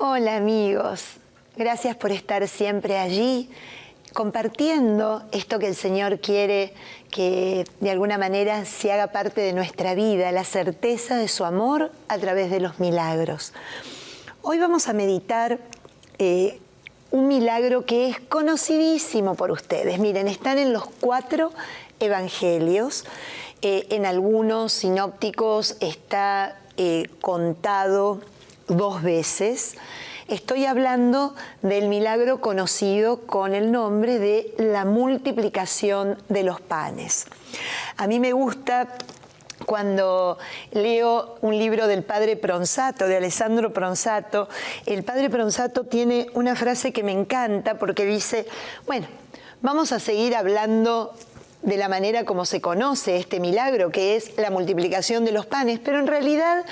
Hola amigos, gracias por estar siempre allí compartiendo esto que el Señor quiere que de alguna manera se haga parte de nuestra vida, la certeza de su amor a través de los milagros. Hoy vamos a meditar un milagro que es conocidísimo por ustedes. Miren, están en los 4 evangelios, en algunos sinópticos está contado 2 veces. Estoy hablando del milagro conocido con el nombre de la multiplicación de los panes. A mí me gusta cuando leo un libro del padre Pronsato, de Alessandro Pronsato. El padre Pronsato tiene una frase que me encanta porque dice, bueno, vamos a seguir hablando de la manera como se conoce este milagro, que es la multiplicación de los panes, pero en realidad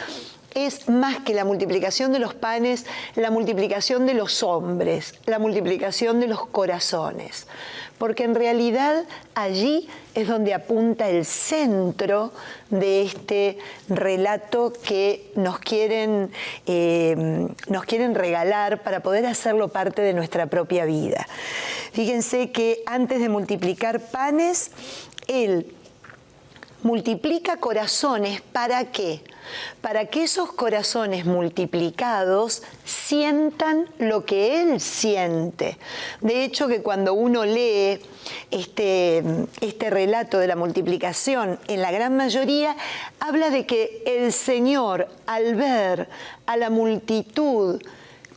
es más que la multiplicación de los panes, la multiplicación de los hombres, la multiplicación de los corazones. Porque en realidad allí es donde apunta el centro de este relato que nos quieren regalar para poder hacerlo parte de nuestra propia vida. Fíjense que antes de multiplicar panes, Él multiplica corazones. ¿Para qué? Para que esos corazones multiplicados sientan lo que Él siente. De hecho, que cuando uno lee este relato de la multiplicación, en la gran mayoría, habla de que el Señor, al ver a la multitud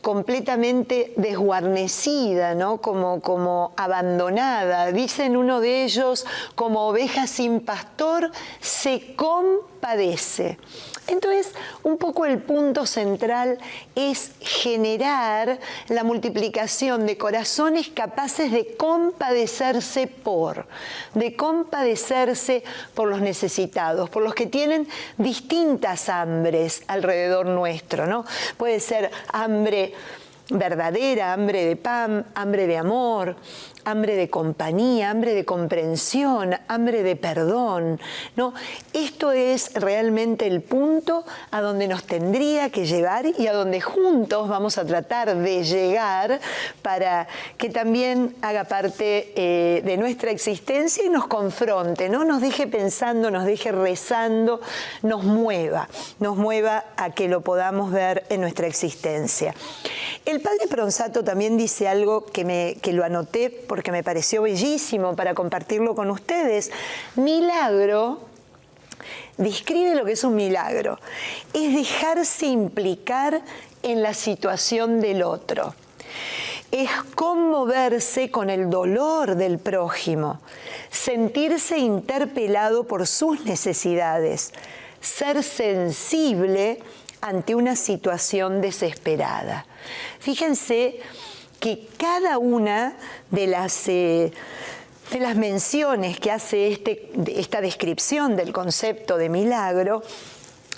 completamente desguarnecida, ¿no? Como abandonada. Dice en uno de ellos, como oveja sin pastor, se compadece. Entonces, un poco el punto central es generar la multiplicación de corazones capaces de compadecerse por los necesitados, por los que tienen distintas hambres alrededor nuestro, ¿no? Puede ser hambre verdadera, hambre de pan, hambre de amor, hambre de compañía, hambre de comprensión, hambre de perdón, ¿no? Esto es realmente el punto a donde nos tendría que llevar y a donde juntos vamos a tratar de llegar para que también haga parte de nuestra existencia y nos confronte, ¿no? Nos deje pensando, nos deje rezando, nos mueva a que lo podamos ver en nuestra existencia. El padre Pronsato también dice algo que lo anoté porque me pareció bellísimo para compartirlo con ustedes. Milagro, describe lo que es un milagro. Es dejarse implicar en la situación del otro. Es conmoverse con el dolor del prójimo, sentirse interpelado por sus necesidades, ser sensible ante una situación desesperada. Fíjense que cada una de las menciones que hace esta descripción del concepto de milagro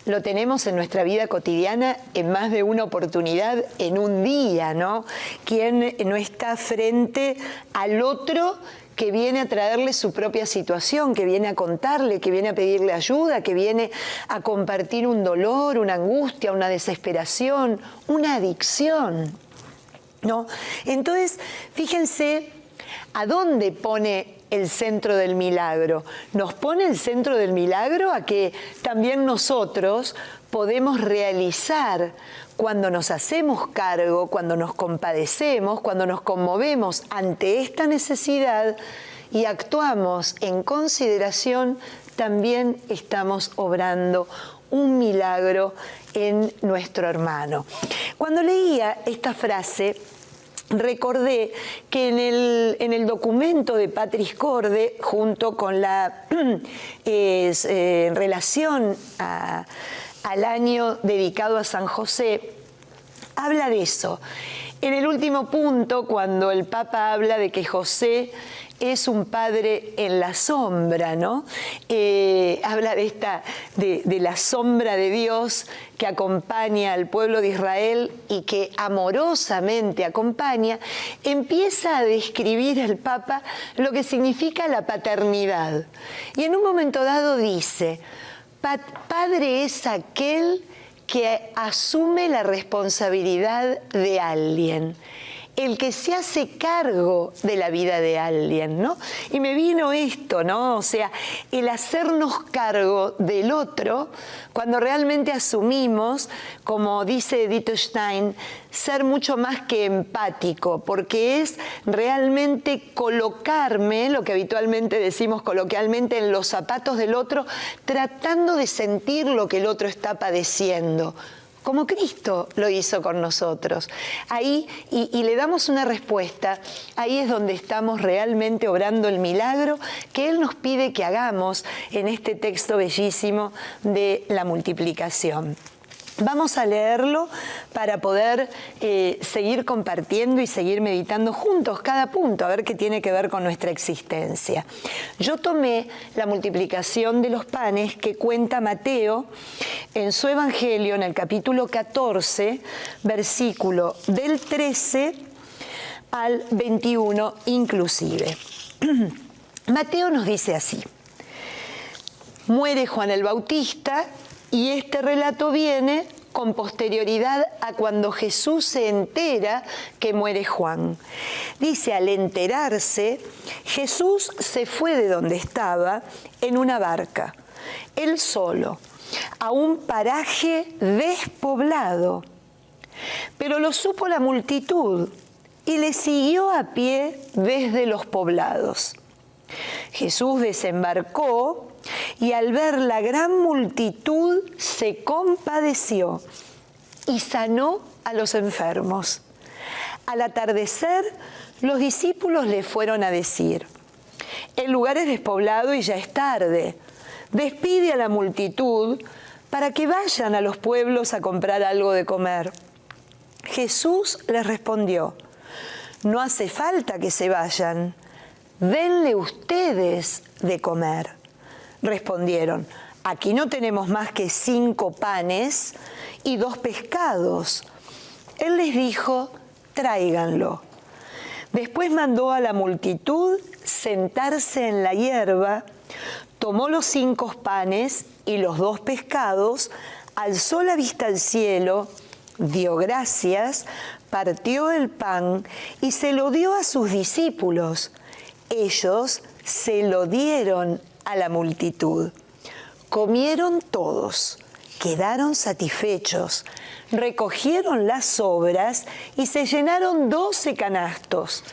lo tenemos en nuestra vida cotidiana en más de una oportunidad en un día, ¿no? ¿Quién no está frente al otro que viene a traerle su propia situación, que viene a contarle, que viene a pedirle ayuda, que viene a compartir un dolor, una angustia, una desesperación, una adicción, ¿no? Entonces, fíjense a dónde pone el centro del milagro. Nos pone el centro del milagro a que también nosotros podemos realizar cuando nos hacemos cargo, cuando nos compadecemos, cuando nos conmovemos ante esta necesidad y actuamos en consideración, también estamos obrando un milagro en nuestro hermano. Cuando leía esta frase, recordé que en el documento de Patris Corde, junto con la relación al año dedicado a San José, habla de eso. En el último punto, cuando el Papa habla de que José es un padre en la sombra, ¿no? Habla de la sombra de Dios que acompaña al pueblo de Israel y que amorosamente acompaña, empieza a describir el Papa lo que significa la paternidad. Y en un momento dado dice, padre es aquel que asume la responsabilidad de alguien, el que se hace cargo de la vida de alguien, ¿no? Y me vino esto, ¿no? O sea, el hacernos cargo del otro, cuando realmente asumimos, como dice Edith Stein, ser mucho más que empático, porque es realmente colocarme, lo que habitualmente decimos coloquialmente, en los zapatos del otro, tratando de sentir lo que el otro está padeciendo, como Cristo lo hizo con nosotros. Ahí, y le damos una respuesta, ahí es donde estamos realmente obrando el milagro que Él nos pide que hagamos en este texto bellísimo de la multiplicación. Vamos a leerlo para poder seguir compartiendo y seguir meditando juntos cada punto, a ver qué tiene que ver con nuestra existencia. Yo tomé la multiplicación de los panes que cuenta Mateo en su Evangelio, en el capítulo 14, versículo del 13 al 21 inclusive. Mateo nos dice así: muere Juan el Bautista, y este relato viene con posterioridad a cuando Jesús se entera que muere Juan. Dice, al enterarse, Jesús se fue de donde estaba en una barca, él solo, a un paraje despoblado. Pero lo supo la multitud y le siguió a pie desde los poblados. Jesús desembarcó y al ver la gran multitud se compadeció y sanó a los enfermos. Al atardecer, los discípulos le fueron a decir: el lugar es despoblado y ya es tarde. Despide a la multitud para que vayan a los pueblos a comprar algo de comer. Jesús les respondió: no hace falta que se vayan, denle ustedes de comer. Respondieron: aquí no tenemos más que 5 panes y 2 pescados. Él les dijo: tráiganlo. Después mandó a la multitud sentarse en la hierba, tomó los 5 panes y los 2 pescados, alzó la vista al cielo, dio gracias, partió el pan y se lo dio a sus discípulos. Ellos se lo dieron a la multitud. Comieron todos, quedaron satisfechos, recogieron las sobras y se llenaron 12 canastos.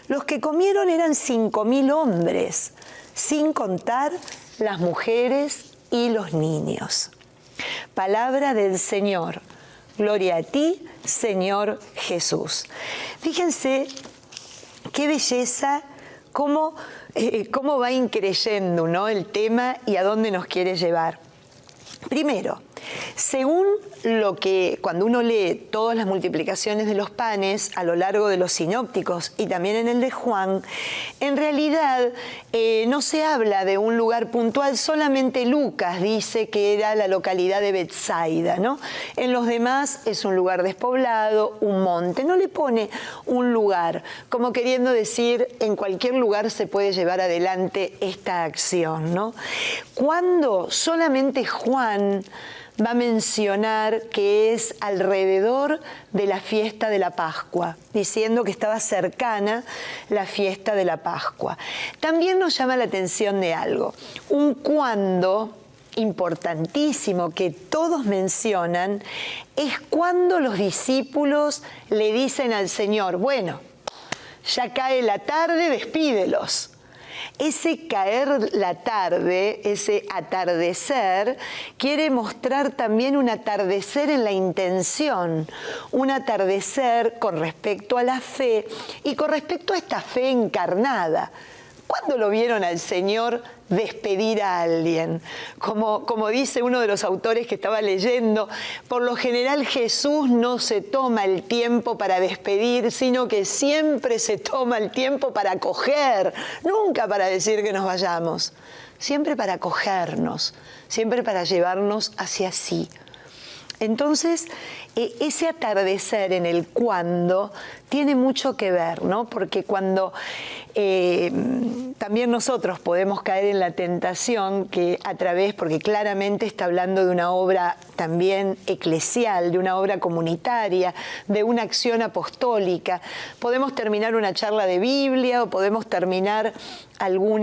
Los que comieron eran 5.000 hombres, sin contar las mujeres y los niños. Palabra del Señor. Gloria a ti, Señor Jesús. Fíjense qué belleza, cómo va increyendo, ¿no?, el tema y a dónde nos quiere llevar. Primero, según lo que cuando uno lee todas las multiplicaciones de los panes a lo largo de los sinópticos y también en el de Juan, en realidad no se habla de un lugar puntual, solamente Lucas dice que era la localidad de Betsaida, ¿no? En los demás es un lugar despoblado, un monte, no le pone un lugar, como queriendo decir en cualquier lugar se puede llevar adelante esta acción, ¿no? Cuando solamente Juan va a mencionar que es alrededor de la fiesta de la Pascua, diciendo que estaba cercana la fiesta de la Pascua. También nos llama la atención de algo, un cuándo importantísimo que todos mencionan, es cuando los discípulos le dicen al Señor: bueno, ya cae la tarde, despídelos. Ese caer la tarde, ese atardecer, quiere mostrar también un atardecer en la intención, un atardecer con respecto a la fe y con respecto a esta fe encarnada. ¿Cuándo lo vieron al Señor despedir a alguien? Como dice uno de los autores que estaba leyendo, por lo general Jesús no se toma el tiempo para despedir, sino que siempre se toma el tiempo para acoger, nunca para decir que nos vayamos, siempre para acogernos, siempre para llevarnos hacia sí. Entonces, ese atardecer en el cuándo tiene mucho que ver, ¿no? Porque cuando también nosotros podemos caer en la tentación que a través, porque claramente está hablando de una obra también eclesial, de una obra comunitaria, de una acción apostólica, podemos terminar una charla de Biblia o podemos terminar algún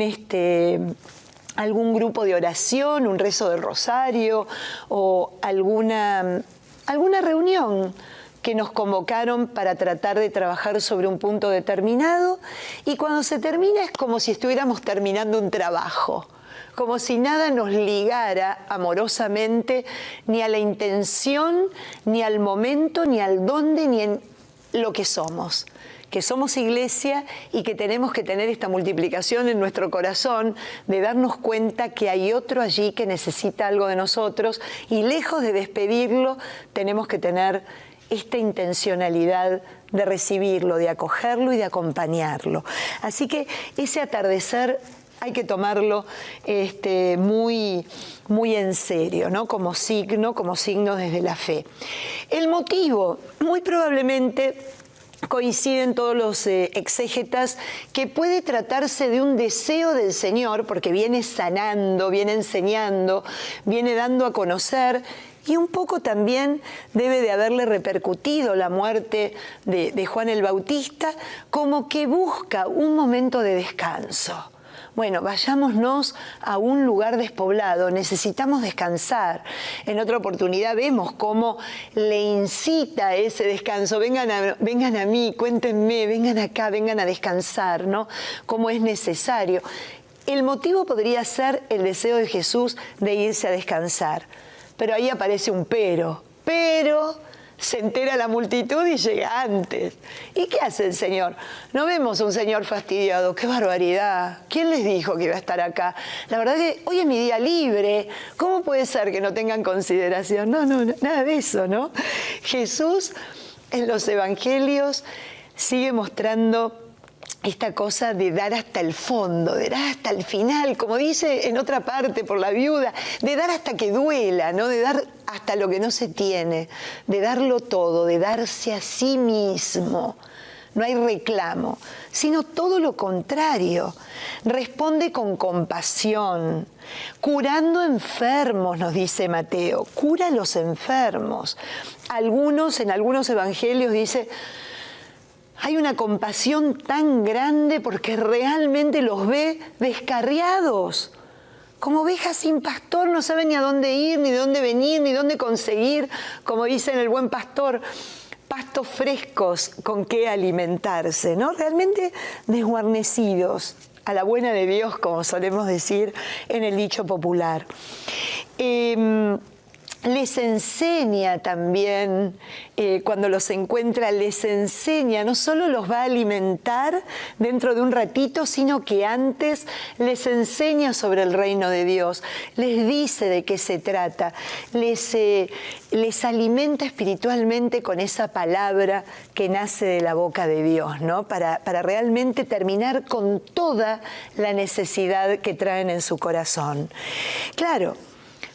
grupo de oración, un rezo del rosario o alguna reunión que nos convocaron para tratar de trabajar sobre un punto determinado, y cuando se termina es como si estuviéramos terminando un trabajo, como si nada nos ligara amorosamente ni a la intención, ni al momento, ni al dónde, ni en lo que somos iglesia y que tenemos que tener esta multiplicación en nuestro corazón de darnos cuenta que hay otro allí que necesita algo de nosotros, y lejos de despedirlo tenemos que tener esta intencionalidad de recibirlo, de acogerlo y de acompañarlo. Así que ese atardecer hay que tomarlo muy, muy en serio, ¿no? Como signo desde la fe. El motivo, muy probablemente, coinciden todos los exégetas, que puede tratarse de un deseo del Señor, porque viene sanando, viene enseñando, viene dando a conocer, y un poco también debe de haberle repercutido la muerte de Juan el Bautista, como que busca un momento de descanso. Bueno, vayámonos a un lugar despoblado, necesitamos descansar. En otra oportunidad vemos cómo le incita a ese descanso. Vengan a mí, cuéntenme, vengan acá, vengan a descansar, ¿no? Cómo es necesario. El motivo podría ser el deseo de Jesús de irse a descansar. Pero ahí aparece un pero. Se entera la multitud y llega antes. ¿Y qué hace el Señor? No vemos a un Señor fastidiado. ¡Qué barbaridad! ¿Quién les dijo que iba a estar acá? La verdad que hoy es mi día libre. ¿Cómo puede ser que no tengan consideración? No, nada de eso, ¿no? Jesús en los evangelios sigue mostrando esta cosa de dar hasta el fondo, de dar hasta el final, como dice en otra parte por la viuda, de dar hasta que duela, ¿no? De dar hasta lo que no se tiene, de darlo todo, de darse a sí mismo. No hay reclamo, sino todo lo contrario. Responde con compasión, curando enfermos, nos dice Mateo, cura a los enfermos. En algunos evangelios dice, hay una compasión tan grande porque realmente los ve descarriados. Como ovejas sin pastor, no saben ni a dónde ir, ni de dónde venir, ni dónde conseguir, como dice en el Buen Pastor, pastos frescos con qué alimentarse, ¿no? Realmente desguarnecidos, a la buena de Dios, como solemos decir en el dicho popular. Les enseña también, cuando los encuentra, les enseña, no solo los va a alimentar dentro de un ratito, sino que antes les enseña sobre el reino de Dios, les dice de qué se trata, les alimenta espiritualmente con esa palabra que nace de la boca de Dios, ¿no? Para realmente terminar con toda la necesidad que traen en su corazón. Claro,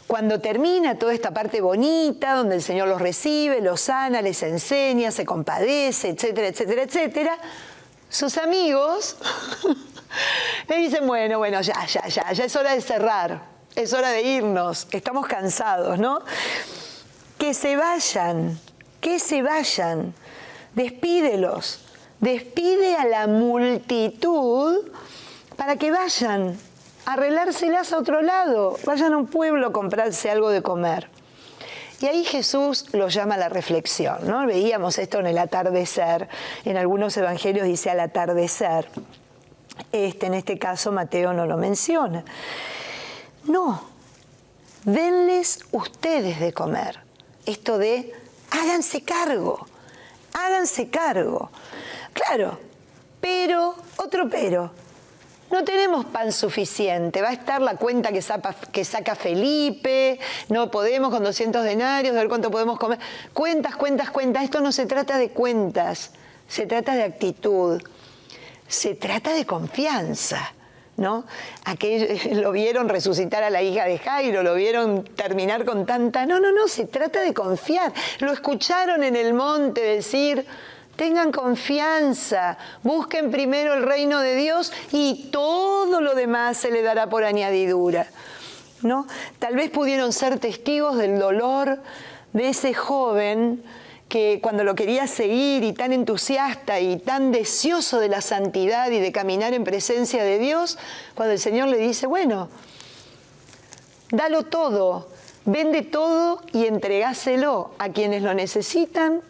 cuando termina toda esta parte bonita, donde el Señor los recibe, los sana, les enseña, se compadece, etcétera, etcétera, etcétera, sus amigos le dicen, bueno, ya es hora de cerrar, es hora de irnos, estamos cansados, ¿no? Que se vayan, despídelos, despide a la multitud para que vayan arreglárselas a otro lado, vayan a un pueblo a comprarse algo de comer. Y ahí Jesús los llama a la reflexión, ¿no? Veíamos esto en el atardecer, en algunos evangelios dice al atardecer, en este caso Mateo no lo menciona. No, denles ustedes de comer, esto de háganse cargo, claro, pero, no tenemos pan suficiente, va a estar la cuenta que saca Felipe, no podemos con 200 denarios, a ver cuánto podemos comer. Cuentas, esto no se trata de cuentas, se trata de actitud, se trata de confianza. ¿no? Lo vieron resucitar a la hija de Jairo, lo vieron terminar con tanta... No, se trata de confiar. Lo escucharon en el monte decir, tengan confianza, busquen primero el reino de Dios y todo lo demás se le dará por añadidura, ¿no? Tal vez pudieron ser testigos del dolor de ese joven que cuando lo quería seguir y tan entusiasta y tan deseoso de la santidad y de caminar en presencia de Dios, cuando el Señor le dice, bueno, dalo todo, vende todo y entregáselo a quienes lo necesitan,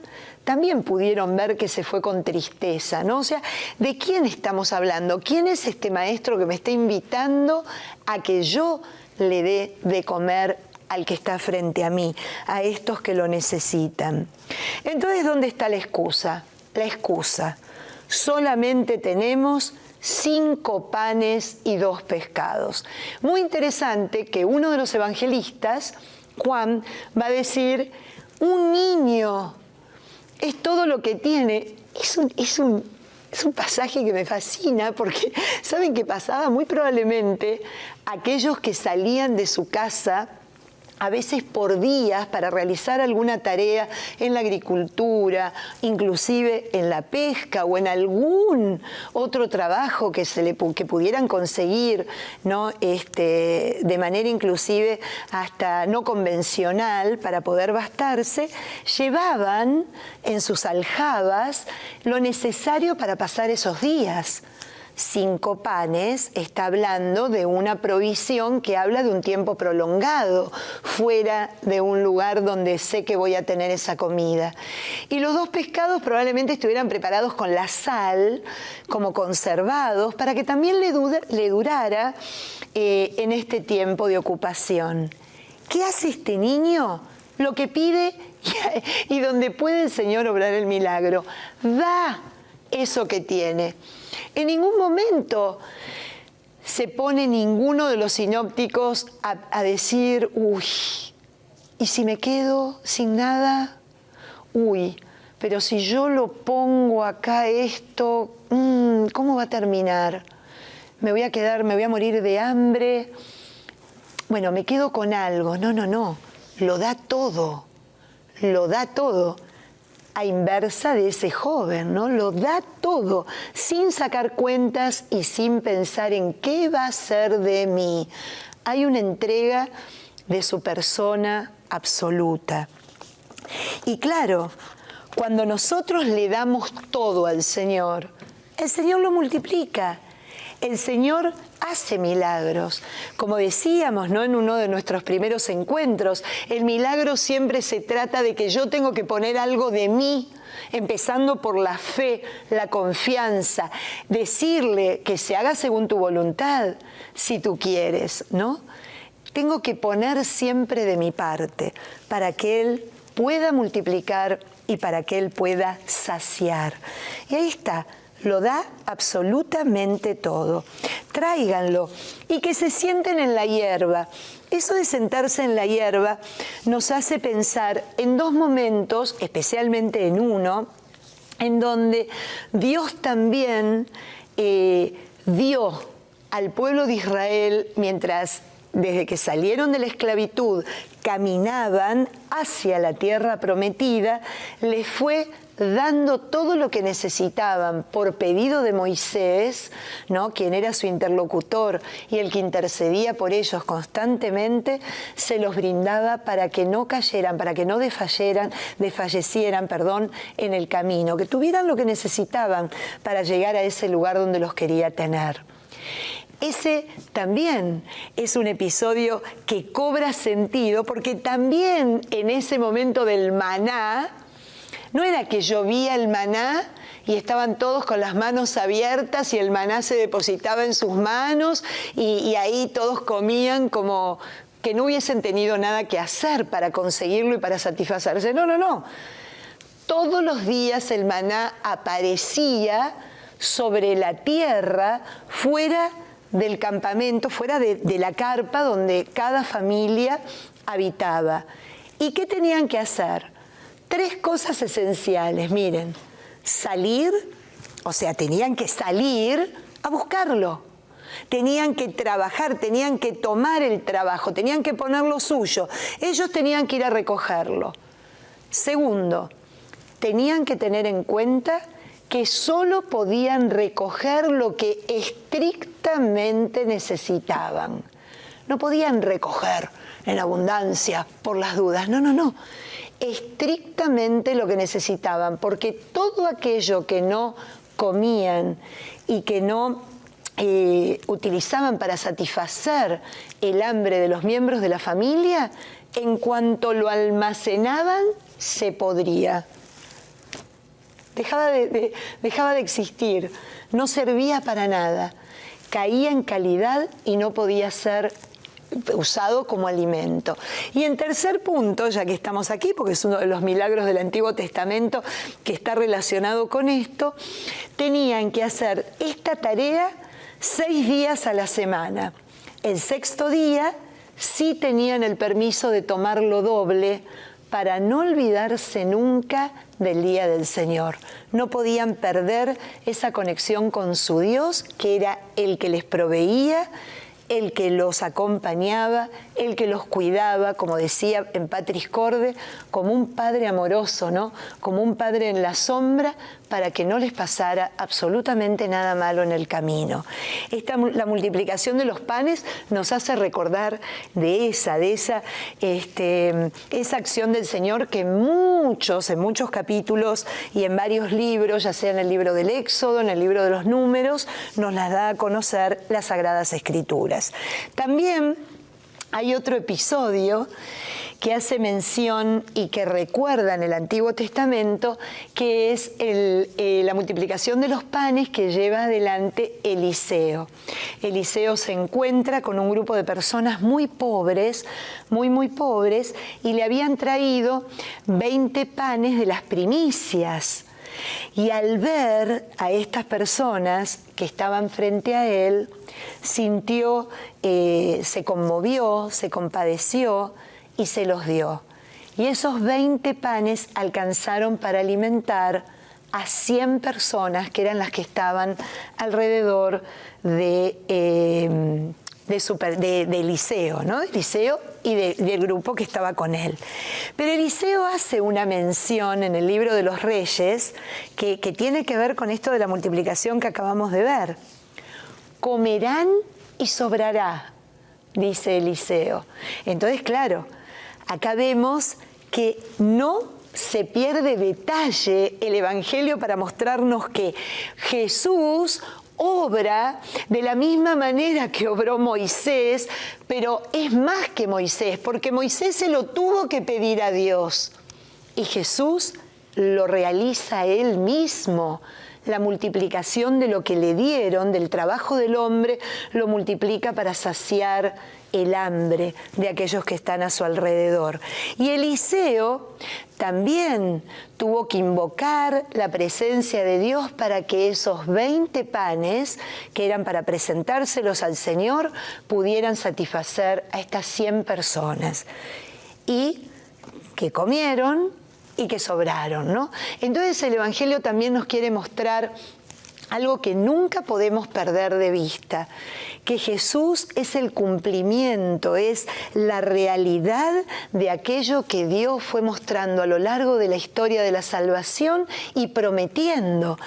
también pudieron ver que se fue con tristeza, ¿no? O sea, ¿de quién estamos hablando? ¿Quién es este maestro que me está invitando a que yo le dé de comer al que está frente a mí, a estos que lo necesitan? Entonces, ¿dónde está la excusa? La excusa. Solamente tenemos 5 panes y 2 pescados. Muy interesante que uno de los evangelistas, Juan, va a decir, un niño es todo lo que tiene. Es un pasaje que me fascina porque, ¿saben qué pasaba? Muy probablemente aquellos que salían de su casa a veces por días para realizar alguna tarea en la agricultura, inclusive en la pesca o en algún otro trabajo que pudieran conseguir, ¿no? De manera inclusive hasta no convencional para poder bastarse, llevaban en sus aljabas lo necesario para pasar esos días. 5 panes está hablando de una provisión que habla de un tiempo prolongado, fuera de un lugar donde sé que voy a tener esa comida. Y los 2 pescados probablemente estuvieran preparados con la sal, como conservados, para que también le durara en este tiempo de ocupación. ¿Qué hace este niño? Lo que pide y donde puede el Señor obrar el milagro. Da eso que tiene. En ningún momento se pone ninguno de los sinópticos a decir, uy, ¿y si me quedo sin nada? Uy, pero si yo lo pongo acá esto, ¿cómo va a terminar? Me voy a morir de hambre. Bueno, me quedo con algo. No, lo da todo, a inversa de ese joven, ¿no? Lo da todo, sin sacar cuentas y sin pensar en qué va a ser de mí. Hay una entrega de su persona absoluta. Y claro, cuando nosotros le damos todo al Señor, el Señor lo multiplica. El Señor hace milagros. Como decíamos, ¿no? En uno de nuestros primeros encuentros, el milagro siempre se trata de que yo tengo que poner algo de mí, empezando por la fe, la confianza, decirle que se haga según tu voluntad, si tú quieres, ¿no? Tengo que poner siempre de mi parte para que Él pueda multiplicar y para que Él pueda saciar. Y ahí está. Lo da absolutamente todo. Tráiganlo y que se sienten en la hierba. Eso de sentarse en la hierba nos hace pensar en 2 momentos, especialmente en uno, en donde Dios también dio al pueblo de Israel, desde que salieron de la esclavitud, caminaban hacia la tierra prometida, les fue dando todo lo que necesitaban por pedido de Moisés, ¿no? Quien era su interlocutor y el que intercedía por ellos constantemente, se los brindaba para que no cayeran, para que no desfallecieran, en el camino, que tuvieran lo que necesitaban para llegar a ese lugar donde los quería tener. Ese también es un episodio que cobra sentido porque también en ese momento del maná, no era que llovía el maná y estaban todos con las manos abiertas y el maná se depositaba en sus manos y ahí todos comían como que no hubiesen tenido nada que hacer para conseguirlo y para satisfacerse. No. Todos los días el maná aparecía sobre la tierra fuera del campamento, fuera de la carpa donde cada familia habitaba. ¿Y qué tenían que hacer? 3 cosas esenciales, miren. Salir, o sea, tenían que salir a buscarlo. tenían que trabajar, tenían que tomar el trabajo, tenían que poner lo suyo. Ellos tenían que ir a recogerlo. Segundo, tenían que tener en cuenta que solo podían recoger lo que estrictamente necesitaban. No podían recoger en abundancia por las dudas, no. Estrictamente lo que necesitaban, porque todo aquello que no comían y que no utilizaban para satisfacer el hambre de los miembros de la familia, en cuanto lo almacenaban, se podría. Dejaba de existir, no servía para nada, caía en calidad y no podía ser usado como alimento. Y en tercer punto, ya que estamos aquí, porque es uno de los milagros del Antiguo Testamento que está relacionado con esto, tenían que hacer esta tarea 6 días a la semana. El sexto día sí tenían el permiso de tomarlo doble para no olvidarse nunca del día del Señor. No podían perder esa conexión con su Dios, que era el que les proveía, el que los acompañaba, el que los cuidaba, como decía en Patris Corde, como un padre amoroso, ¿no? Como un padre en la sombra, para que no les pasara absolutamente nada malo en el camino. La multiplicación de los panes nos hace recordar de esa acción del Señor que en muchos capítulos y en varios libros, ya sea en el libro del Éxodo, en el libro de los Números, nos las da a conocer las Sagradas Escrituras. También hay otro episodio que hace mención y que recuerda en el Antiguo Testamento, que es la multiplicación de los panes que lleva adelante Eliseo. Eliseo se encuentra con un grupo de personas muy pobres, muy pobres, y le habían traído 20 panes de las primicias. Y al ver a estas personas que estaban frente a él, sintió, se conmovió, se compadeció y se los dio. Y esos 20 panes alcanzaron para alimentar a 100 personas, que eran las que estaban alrededor de Eliseo, ¿no? Eliseo y del grupo que estaba con él. Pero Eliseo hace una mención en el libro de los Reyes que tiene que ver con esto de la multiplicación que acabamos de ver. Comerán y sobrará, dice Eliseo. Entonces, claro, acá vemos que no se pierde detalle el Evangelio para mostrarnos que Jesús obra de la misma manera que obró Moisés, pero es más que Moisés, porque Moisés se lo tuvo que pedir a Dios y Jesús lo realiza él mismo. La multiplicación de lo que le dieron, del trabajo del hombre, lo multiplica para saciar el hambre de aquellos que están a su alrededor. Y Eliseo también tuvo que invocar la presencia de Dios para que esos 20 panes, que eran para presentárselos al Señor, pudieran satisfacer a estas 100 personas. Y que comieron y que sobraron, ¿no? Entonces el Evangelio también nos quiere mostrar algo que nunca podemos perder de vista, que Jesús es el cumplimiento, es la realidad de aquello que Dios fue mostrando a lo largo de la historia de la salvación y prometiendo.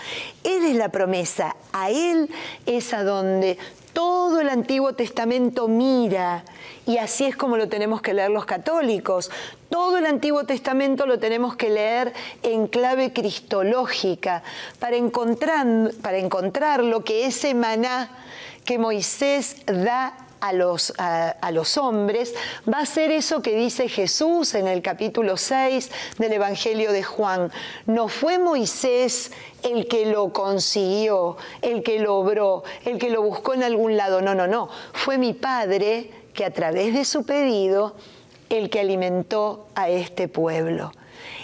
Él es la promesa, a Él es a donde todo el Antiguo Testamento mira, y así es como lo tenemos que leer los católicos. Todo el Antiguo Testamento lo tenemos que leer en clave cristológica para encontrar lo que ese maná que Moisés da a los hombres, va a ser eso que dice Jesús en el capítulo 6 del Evangelio de Juan. No fue Moisés el que lo consiguió, el que lo obró, el que lo buscó en algún lado. No. Fue mi Padre que a través de su pedido, el que alimentó a este pueblo.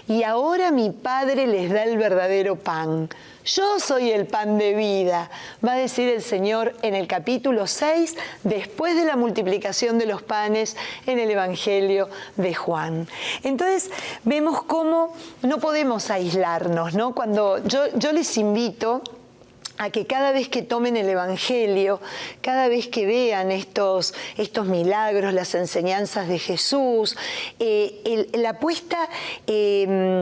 Y ahora mi Padre les da el verdadero pan. Yo soy el pan de vida, va a decir el Señor en el capítulo 6, después de la multiplicación de los panes en el Evangelio de Juan. Entonces, vemos cómo no podemos aislarnos, ¿no? Cuando yo les invito a que cada vez que tomen el Evangelio, cada vez que vean estos milagros, las enseñanzas de Jesús, la puesta en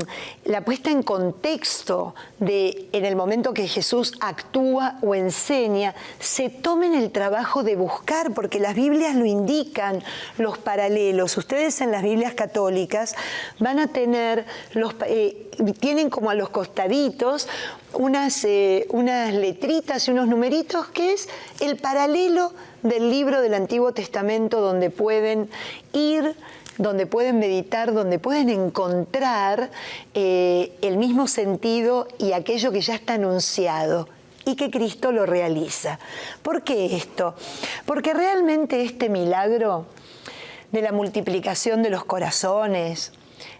contexto en el momento que Jesús actúa o enseña, se tomen el trabajo de buscar, porque las Biblias lo indican, los paralelos. Ustedes en las Biblias católicas van a tener tienen como a los costaditos unas letritas y unos numeritos que es el paralelo del libro del Antiguo Testamento, donde pueden ir, donde pueden meditar, donde pueden encontrar el mismo sentido y aquello que ya está anunciado y que Cristo lo realiza. ¿Por qué esto? Porque realmente este milagro de la multiplicación de los corazones,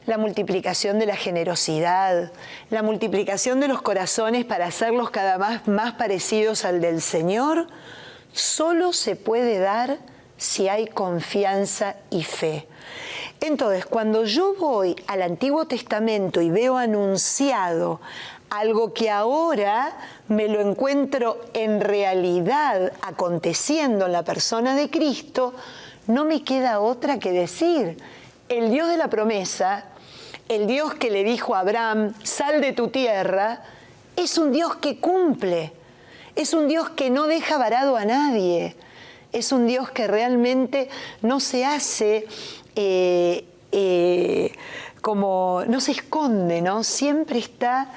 la multiplicación de la generosidad, la multiplicación de los corazones para hacerlos cada vez más parecidos al del Señor, solo se puede dar si hay confianza y fe. Entonces, cuando yo voy al Antiguo Testamento y veo anunciado algo que ahora me lo encuentro en realidad aconteciendo en la persona de Cristo, no me queda otra que decir: el Dios de la promesa, el Dios que le dijo a Abraham, sal de tu tierra, es un Dios que cumple, es un Dios que no deja varado a nadie, es un Dios que realmente no se hace como, no se esconde, ¿no? Siempre está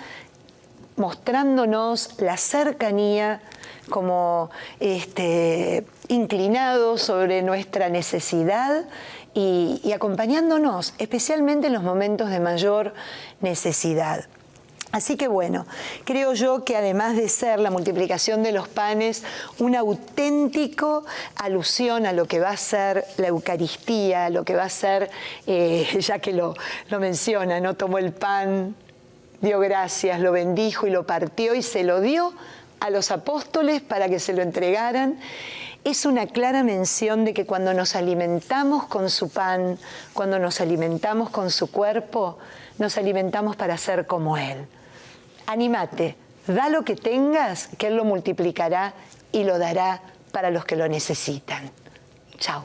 mostrándonos la cercanía, como inclinado sobre nuestra necesidad y acompañándonos, especialmente en los momentos de mayor necesidad. Así que bueno, creo yo que además de ser la multiplicación de los panes, una auténtica alusión a lo que va a ser la Eucaristía, a lo que va a ser, ya que lo menciona, ¿no? Tomó el pan, dio gracias, lo bendijo y lo partió y se lo dio a los apóstoles para que se lo entregaran. Es una clara mención de que cuando nos alimentamos con su pan, cuando nos alimentamos con su cuerpo, nos alimentamos para ser como Él. Anímate, da lo que tengas, que Él lo multiplicará y lo dará para los que lo necesitan. Chao.